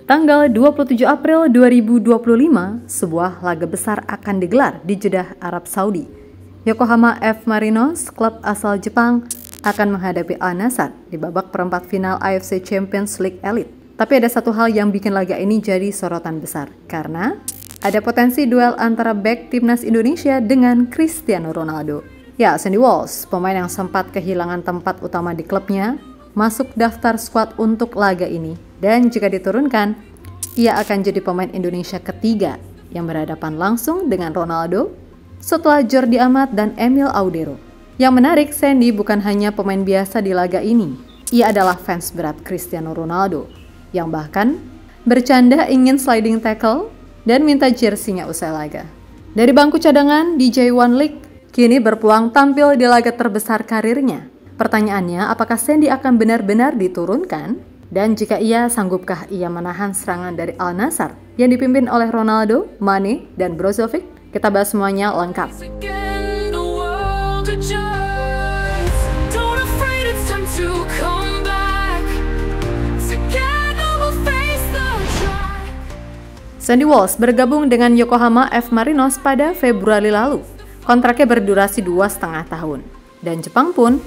Tanggal 27 April 2025, sebuah laga besar akan digelar di Jeddah, Arab Saudi. Yokohama F. Marinos, klub asal Jepang, akan menghadapi Al-Nassr di babak perempat final AFC Champions League Elite. Tapi ada satu hal yang bikin laga ini jadi sorotan besar, karena ada potensi duel antara bek timnas Indonesia dengan Cristiano Ronaldo. Ya, Sandy Walsh, pemain yang sempat kehilangan tempat utama di klubnya, masuk daftar skuad untuk laga ini. Dan jika diturunkan, ia akan jadi pemain Indonesia ketiga yang berhadapan langsung dengan Ronaldo setelah Jordi Amat dan Emil Audero. Yang menarik, Sandy bukan hanya pemain biasa di laga ini. Ia adalah fans berat Cristiano Ronaldo yang bahkan bercanda ingin sliding tackle dan minta jersinya usai laga. Dari bangku cadangan di J1 League, kini berpeluang tampil di laga terbesar karirnya. Pertanyaannya, apakah Sandy akan benar-benar diturunkan? Dan jika iya, sanggupkah ia menahan serangan dari Al-Nassr yang dipimpin oleh Ronaldo, Mane, dan Brozovic? Kita bahas semuanya lengkap. Sandy Walsh bergabung dengan Yokohama F. Marinos pada Februari lalu. Kontraknya berdurasi 2,5 tahun. Dan Jepang pun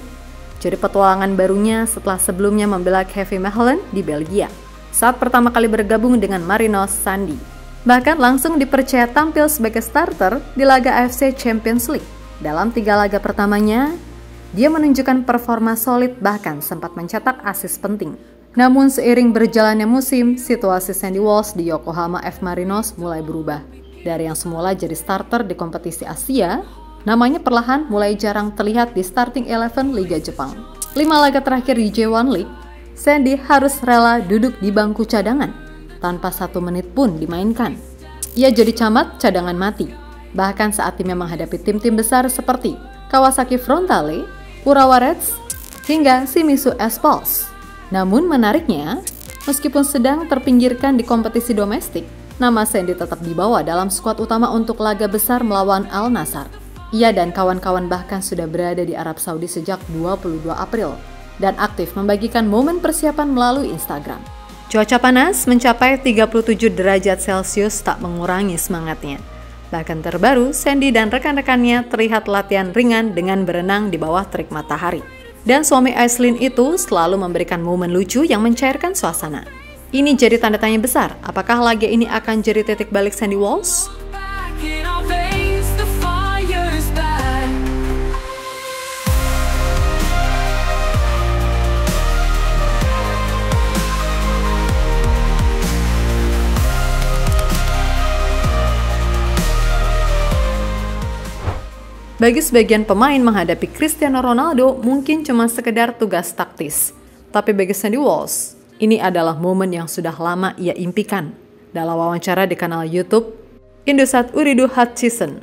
jadi petualangan barunya setelah sebelumnya membela Kevin Mechelen di Belgia saat pertama kali bergabung dengan Marinos Sandy. Bahkan langsung dipercaya tampil sebagai starter di laga AFC Champions League. Dalam 3 laga pertamanya, dia menunjukkan performa solid bahkan sempat mencetak assist penting. Namun seiring berjalannya musim, situasi Sandy Walsh di Yokohama F. Marinos mulai berubah. Dari yang semula jadi starter di kompetisi Asia, namanya perlahan mulai jarang terlihat di starting 11 Liga Jepang. 5 laga terakhir di J1 League, Sandy harus rela duduk di bangku cadangan, tanpa 1 menit pun dimainkan. Ia jadi camat cadangan mati, bahkan saat timnya menghadapi tim-tim besar seperti Kawasaki Frontale, Urawa Reds, hingga Shimizu S-Pulse. Namun menariknya, meskipun sedang terpinggirkan di kompetisi domestik, nama Sandy tetap dibawa dalam skuad utama untuk laga besar melawan Al-Nassr. Ia dan kawan-kawan bahkan sudah berada di Arab Saudi sejak 22 April dan aktif membagikan momen persiapan melalui Instagram. Cuaca panas mencapai 37 derajat Celcius tak mengurangi semangatnya. Bahkan terbaru, Sandy dan rekan-rekannya terlihat latihan ringan dengan berenang di bawah terik matahari. Dan suami Aislinn itu selalu memberikan momen lucu yang mencairkan suasana. Ini jadi tanda tanya besar, apakah laga ini akan jadi titik balik Sandy Walsh? Bagi sebagian pemain, menghadapi Cristiano Ronaldo mungkin cuma sekedar tugas taktis. Tapi bagi Sandy Walsh, ini adalah momen yang sudah lama ia impikan. Dalam wawancara di kanal YouTube Indosat Uridu Hutchison,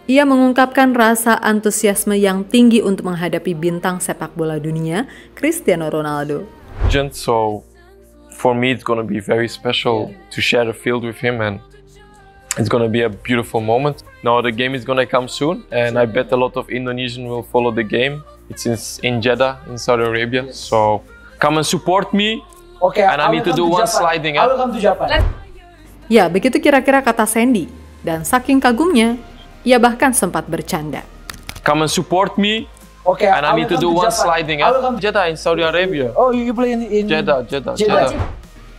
ia mengungkapkan rasa antusiasme yang tinggi untuk menghadapi bintang sepak bola dunia, Cristiano Ronaldo. So, for me it's gonna be very special to share the field with him, and it's gonna be a beautiful moment. Now the game is gonna come soon, and I bet a lot of Indonesian will follow the game. It's in Jeddah, in Saudi Arabia. So come and support me. Okay, and I need to do one sliding. I will come to Japan. Ya, begitu kira-kira kata Sandy. Dan saking kagumnya, ia bahkan sempat bercanda. Come and support me. Okay, and I need to do one sliding. Jeddah in Saudi Arabia. Oh, you play in Jeddah.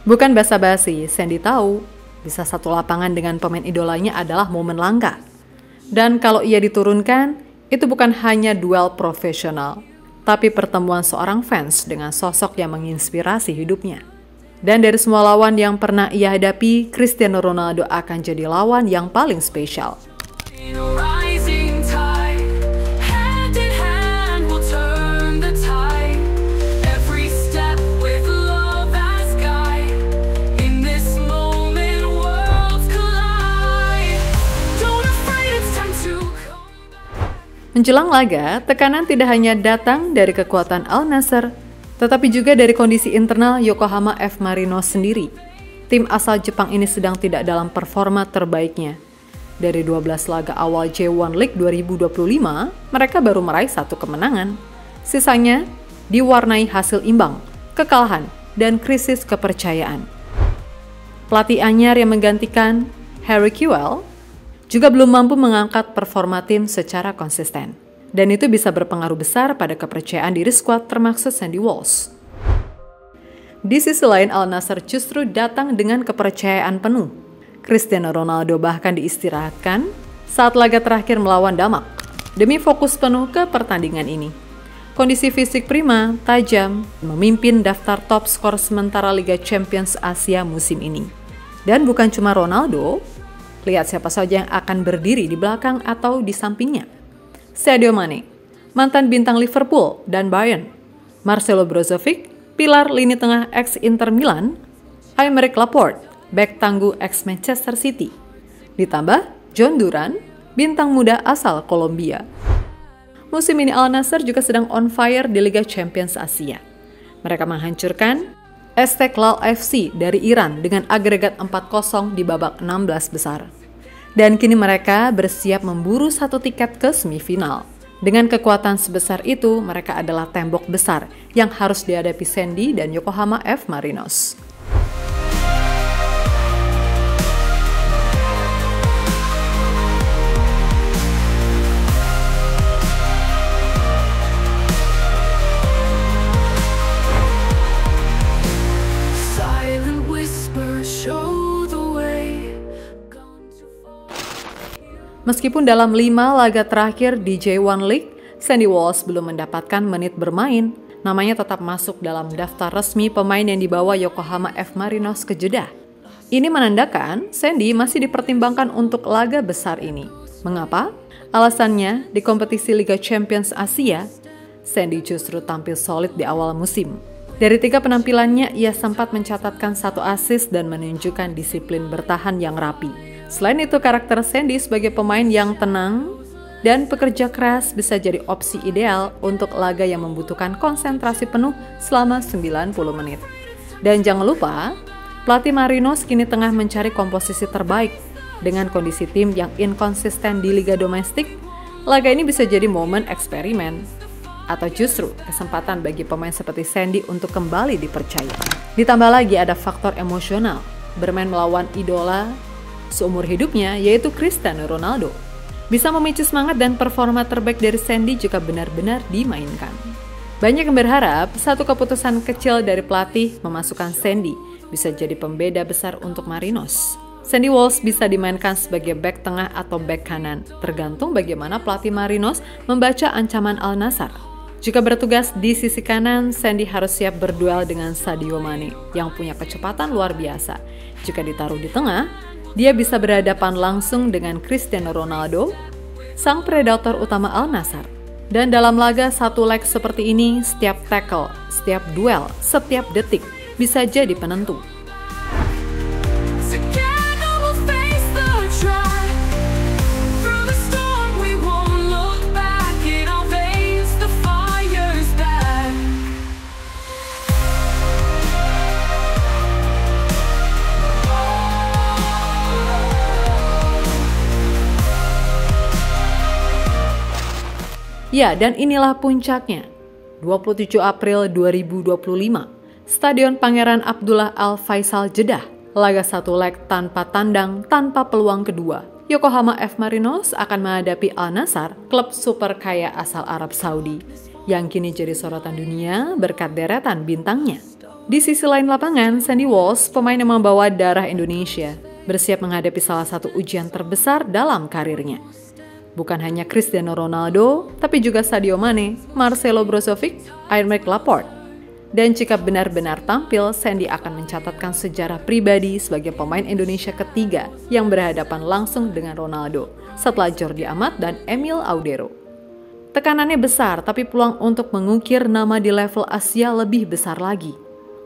Bukan basa-basi, Sandy tahu bisa satu lapangan dengan pemain idolanya adalah momen langka. Dan kalau ia diturunkan, itu bukan hanya duel profesional, tapi pertemuan seorang fans dengan sosok yang menginspirasi hidupnya. Dan dari semua lawan yang pernah ia hadapi, Cristiano Ronaldo akan jadi lawan yang paling spesial. Menjelang laga, tekanan tidak hanya datang dari kekuatan Al-Nassr, tetapi juga dari kondisi internal Yokohama F. Marinos sendiri. Tim asal Jepang ini sedang tidak dalam performa terbaiknya. Dari 12 laga awal J1 League 2025, mereka baru meraih 1 kemenangan. Sisanya diwarnai hasil imbang kekalahan, dan krisis kepercayaan. Pelatih anyar yang menggantikan Harry Kewell juga belum mampu mengangkat performa tim secara konsisten. Dan itu bisa berpengaruh besar pada kepercayaan diri skuad termaksud Sandy Walsh. Di sisi lain, Al Nassr justru datang dengan kepercayaan penuh. Cristiano Ronaldo bahkan diistirahatkan saat laga terakhir melawan Damak demi fokus penuh ke pertandingan ini. Kondisi fisik prima, tajam, memimpin daftar top skor sementara Liga Champions Asia musim ini. Dan bukan cuma Ronaldo, lihat siapa saja yang akan berdiri di belakang atau di sampingnya. Sadio Mane, mantan bintang Liverpool dan Bayern. Marcelo Brozovic, pilar lini tengah ex-Inter Milan. Aymeric Laporte, bek tangguh ex-Manchester City. Ditambah John Duran, bintang muda asal Kolombia. Musim ini Al Nassr juga sedang on fire di Liga Champions Asia. Mereka menghancurkan Istiqlal FC dari Iran dengan agregat 4-0 di babak 16 besar. Dan kini mereka bersiap memburu satu tiket ke semifinal. Dengan kekuatan sebesar itu, mereka adalah tembok besar yang harus dihadapi Sandy dan Yokohama F. Marinos. Meskipun dalam 5 laga terakhir di J1 League, Sandy Walsh belum mendapatkan menit bermain, namanya tetap masuk dalam daftar resmi pemain yang dibawa Yokohama F. Marinos ke Jeddah. Ini menandakan Sandy masih dipertimbangkan untuk laga besar ini. Mengapa? Alasannya, di kompetisi Liga Champions Asia, Sandy justru tampil solid di awal musim. Dari 3 penampilannya, ia sempat mencatatkan 1 assist dan menunjukkan disiplin bertahan yang rapi. Selain itu, karakter Sandy sebagai pemain yang tenang dan pekerja keras bisa jadi opsi ideal untuk laga yang membutuhkan konsentrasi penuh selama 90 menit. Dan jangan lupa, pelatih Marinos kini tengah mencari komposisi terbaik. Dengan kondisi tim yang inkonsisten di liga domestik, laga ini bisa jadi momen eksperimen atau justru kesempatan bagi pemain seperti Sandy untuk kembali dipercaya. Ditambah lagi ada faktor emosional, bermain melawan idola seumur hidupnya yaitu Cristiano Ronaldo. Bisa memicu semangat dan performa terbaik dari Sandy jika benar-benar dimainkan. Banyak yang berharap satu keputusan kecil dari pelatih memasukkan Sandy bisa jadi pembeda besar untuk Marinos. Sandy Walsh bisa dimainkan sebagai bek tengah atau bek kanan, tergantung bagaimana pelatih Marinos membaca ancaman Al Nassr. Jika bertugas di sisi kanan, Sandy harus siap berduel dengan Sadio Mane yang punya kecepatan luar biasa. Jika ditaruh di tengah, dia bisa berhadapan langsung dengan Cristiano Ronaldo, sang predator utama Al Nassr. Dan dalam laga satu leg seperti ini, setiap tackle, setiap duel, setiap detik bisa jadi penentu. Ya, dan inilah puncaknya. 27 April 2025, Stadion Pangeran Abdullah Al Faisal Jeddah. Laga satu leg tanpa tandang, tanpa peluang kedua. Yokohama F. Marinos akan menghadapi Al Nassr, klub super kaya asal Arab Saudi, yang kini jadi sorotan dunia berkat deretan bintangnya. Di sisi lain lapangan, Sandy Walsh, pemain yang membawa darah Indonesia, bersiap menghadapi salah satu ujian terbesar dalam karirnya. Bukan hanya Cristiano Ronaldo, tapi juga Sadio Mane, Marcelo Brozovic, Aymeric Laporte. Dan jika benar-benar tampil, Sandy akan mencatatkan sejarah pribadi sebagai pemain Indonesia ketiga yang berhadapan langsung dengan Ronaldo, setelah Jordi Amat dan Emil Audero. Tekanannya besar, tapi peluang untuk mengukir nama di level Asia lebih besar lagi.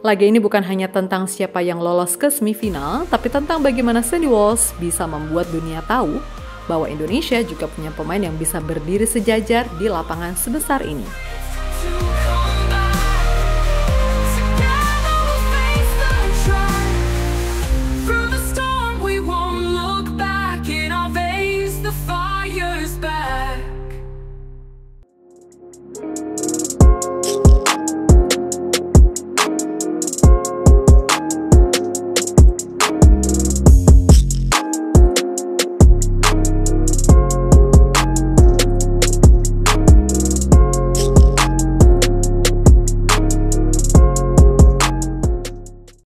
Laga ini bukan hanya tentang siapa yang lolos ke semifinal, tapi tentang bagaimana Sandy Walsh bisa membuat dunia tahu bahwa Indonesia juga punya pemain yang bisa berdiri sejajar di lapangan sebesar ini.